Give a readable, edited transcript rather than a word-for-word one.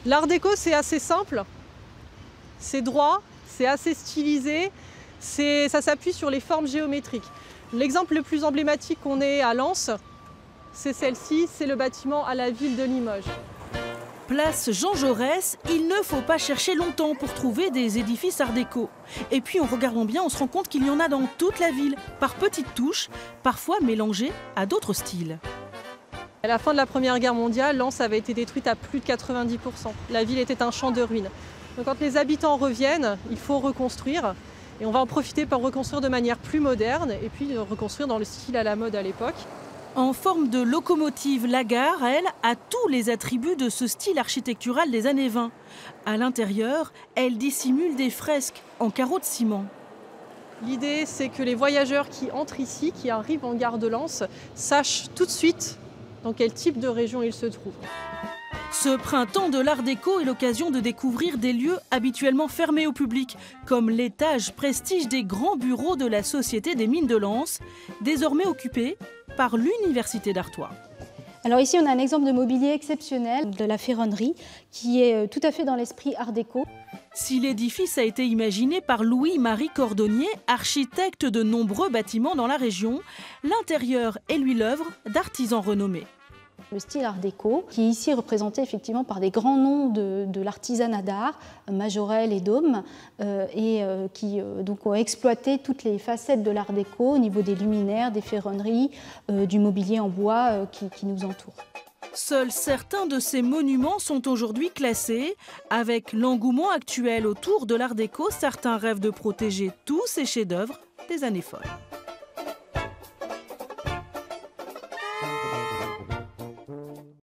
L'art déco, c'est assez simple, c'est droit, c'est assez stylisé, ça s'appuie sur les formes géométriques. L'exemple le plus emblématique qu'on ait à Lens, c'est celle-ci, c'est le bâtiment à la ville de Limoges. Place Jean Jaurès, il ne faut pas chercher longtemps pour trouver des édifices art déco. Et puis en regardant bien, on se rend compte qu'il y en a dans toute la ville, par petites touches, parfois mélangées à d'autres styles. À la fin de la Première Guerre mondiale, Lens avait été détruite à plus de 90%. La ville était un champ de ruines. Donc quand les habitants reviennent, il faut reconstruire. Et on va en profiter pour reconstruire de manière plus moderne et puis reconstruire dans le style à la mode à l'époque. En forme de locomotive, la gare, elle, a tous les attributs de ce style architectural des années 20. À l'intérieur, elle dissimule des fresques en carreaux de ciment. L'idée, c'est que les voyageurs qui entrent ici, qui arrivent en gare de Lens, sachent tout de suite dans quel type de région ils se trouvent. Ce printemps de l'art déco est l'occasion de découvrir des lieux habituellement fermés au public, comme l'étage prestige des grands bureaux de la Société des mines de Lens, désormais occupés par l'Université d'Artois. Alors ici, on a un exemple de mobilier exceptionnel de la ferronnerie qui est tout à fait dans l'esprit art déco. Si l'édifice a été imaginé par Louis-Marie Cordonnier, architecte de nombreux bâtiments dans la région, l'intérieur est lui l'œuvre d'artisans renommés. Le style art déco, qui est ici représenté effectivement par des grands noms de l'artisanat d'art, Majorelle et Dôme, qui donc ont exploité toutes les facettes de l'art déco au niveau des luminaires, des ferronneries, du mobilier en bois qui nous entoure. Seuls certains de ces monuments sont aujourd'hui classés. Avec l'engouement actuel autour de l'art déco, certains rêvent de protéger tous ces chefs-d'œuvre des années folles.